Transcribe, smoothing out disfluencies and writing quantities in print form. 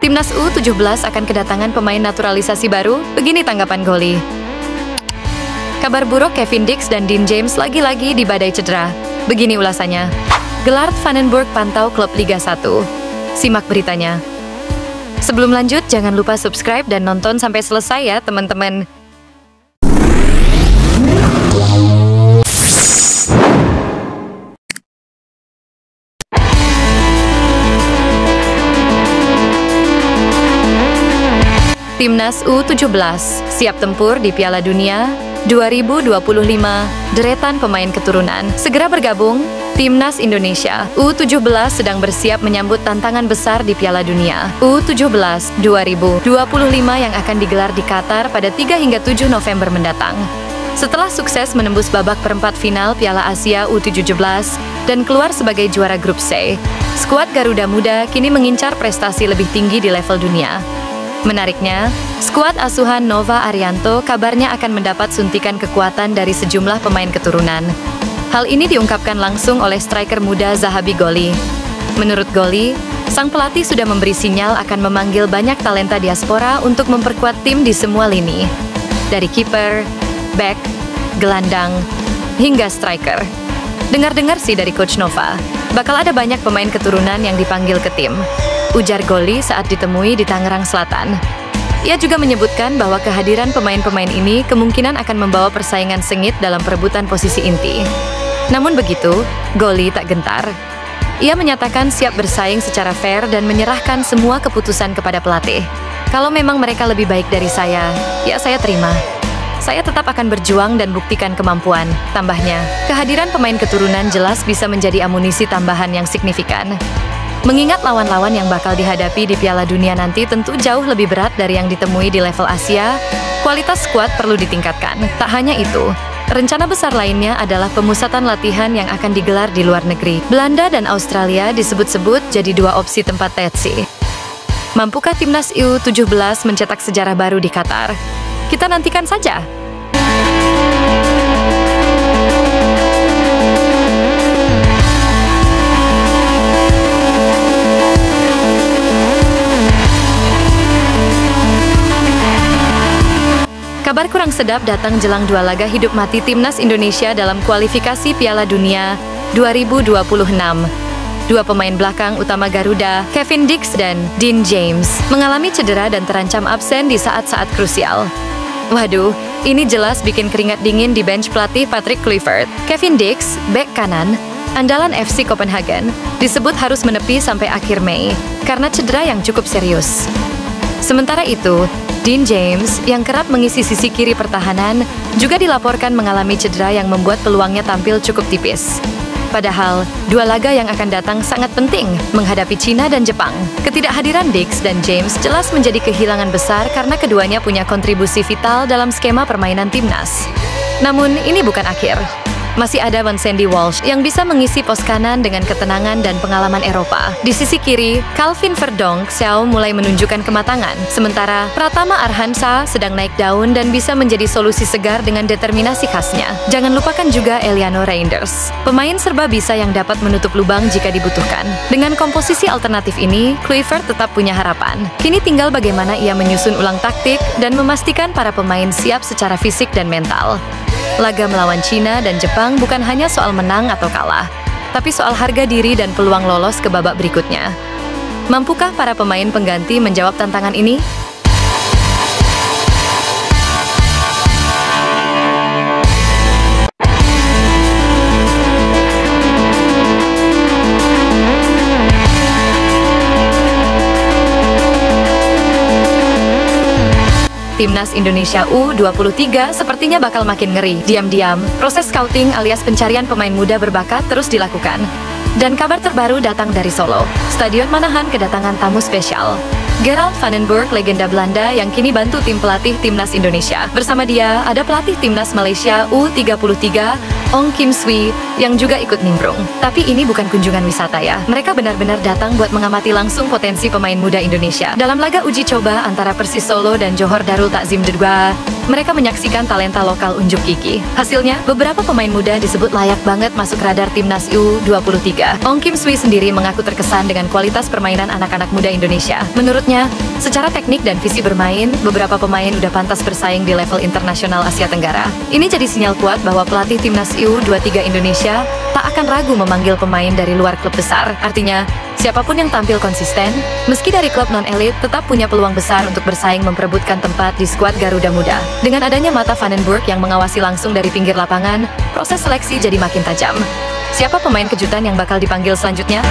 Timnas U17 akan kedatangan pemain naturalisasi baru, begini tanggapan Goli. Kabar buruk, Kevin Dix dan Dean James lagi-lagi dibadai cedera. Begini ulasannya. Gellert Vandenberg pantau klub Liga 1. Simak beritanya. Sebelum lanjut, jangan lupa subscribe dan nonton sampai selesai ya, teman-teman. Timnas U17 siap tempur di Piala Dunia 2025. Deretan pemain keturunan segera bergabung. Timnas Indonesia U17 sedang bersiap menyambut tantangan besar di Piala Dunia U17 2025 yang akan digelar di Qatar pada 3 hingga 7 November mendatang. Setelah sukses menembus babak perempat final Piala Asia U17 dan keluar sebagai juara grup C, skuad Garuda Muda kini mengincar prestasi lebih tinggi di level dunia. Menariknya, skuad asuhan Nova Arianto kabarnya akan mendapat suntikan kekuatan dari sejumlah pemain keturunan. Hal ini diungkapkan langsung oleh striker muda Zahabi Goli. Menurut Goli, sang pelatih sudah memberi sinyal akan memanggil banyak talenta diaspora untuk memperkuat tim di semua lini. Dari kiper, back, gelandang, hingga striker. Dengar-dengar sih dari Coach Nova, bakal ada banyak pemain keturunan yang dipanggil ke tim, ujar Goli saat ditemui di Tangerang Selatan. Ia juga menyebutkan bahwa kehadiran pemain-pemain ini kemungkinan akan membawa persaingan sengit dalam perebutan posisi inti. Namun begitu, Goli tak gentar. Ia menyatakan siap bersaing secara fair dan menyerahkan semua keputusan kepada pelatih. Kalau memang mereka lebih baik dari saya, ya saya terima. Saya tetap akan berjuang dan buktikan kemampuan, tambahnya. Kehadiran pemain keturunan jelas bisa menjadi amunisi tambahan yang signifikan. Mengingat lawan-lawan yang bakal dihadapi di Piala Dunia nanti tentu jauh lebih berat dari yang ditemui di level Asia, kualitas skuad perlu ditingkatkan. Tak hanya itu, rencana besar lainnya adalah pemusatan latihan yang akan digelar di luar negeri. Belanda dan Australia disebut-sebut jadi dua opsi tempat Tetsi. Mampukah Timnas U17 mencetak sejarah baru di Qatar? Kita nantikan saja. Kabar kurang sedap datang jelang dua laga hidup mati Timnas Indonesia dalam kualifikasi Piala Dunia 2026. Dua pemain belakang utama Garuda, Kevin Dix dan Dean James, mengalami cedera dan terancam absen di saat-saat krusial. Waduh, ini jelas bikin keringat dingin di bench pelatih Patrick Kluivert. Kevin Dix, bek kanan, andalan FC Copenhagen, disebut harus menepi sampai akhir Mei karena cedera yang cukup serius. Sementara itu, Dean James, yang kerap mengisi sisi kiri pertahanan, juga dilaporkan mengalami cedera yang membuat peluangnya tampil cukup tipis. Padahal, dua laga yang akan datang sangat penting menghadapi Cina dan Jepang. Ketidakhadiran Dix dan James jelas menjadi kehilangan besar karena keduanya punya kontribusi vital dalam skema permainan timnas. Namun, ini bukan akhir. Masih ada Sandy Walsh yang bisa mengisi pos kanan dengan ketenangan dan pengalaman Eropa. Di sisi kiri, Calvin Verdonk Xiao mulai menunjukkan kematangan, sementara Pratama Arhansa sedang naik daun dan bisa menjadi solusi segar dengan determinasi khasnya. Jangan lupakan juga Eliano Reinders, pemain serba bisa yang dapat menutup lubang jika dibutuhkan. Dengan komposisi alternatif ini, Kluivert tetap punya harapan. Kini tinggal bagaimana ia menyusun ulang taktik dan memastikan para pemain siap secara fisik dan mental. Laga melawan Cina dan Jepang bukan hanya soal menang atau kalah, tapi soal harga diri dan peluang lolos ke babak berikutnya. Mampukah para pemain pengganti menjawab tantangan ini? Timnas Indonesia U23 sepertinya bakal makin ngeri. Diam-diam, proses scouting alias pencarian pemain muda berbakat terus dilakukan. Dan kabar terbaru datang dari Solo. Stadion Manahan kedatangan tamu spesial. Gellert Vandenberg, legenda Belanda yang kini bantu tim pelatih Timnas Indonesia. Bersama dia, ada pelatih Timnas Malaysia U33, Ong Kim Swee, yang juga ikut nimbrung. Tapi ini bukan kunjungan wisata ya. Mereka benar-benar datang buat mengamati langsung potensi pemain muda Indonesia. Dalam laga uji coba antara Persis Solo dan Johor Darul Takzim II, mereka menyaksikan talenta lokal unjuk gigi. Hasilnya, beberapa pemain muda disebut layak banget masuk radar timnas U23. Ong Kim Sui sendiri mengaku terkesan dengan kualitas permainan anak-anak muda Indonesia. Menurutnya, secara teknik dan visi bermain, beberapa pemain udah pantas bersaing di level internasional Asia Tenggara. Ini jadi sinyal kuat bahwa pelatih timnas U23 Indonesia tak akan ragu memanggil pemain dari luar klub besar. Artinya, siapapun yang tampil konsisten, meski dari klub non-elit, tetap punya peluang besar untuk bersaing memperebutkan tempat di skuad Garuda Muda. Dengan adanya mata Vandenberg yang mengawasi langsung dari pinggir lapangan, proses seleksi jadi makin tajam. Siapa pemain kejutan yang bakal dipanggil selanjutnya?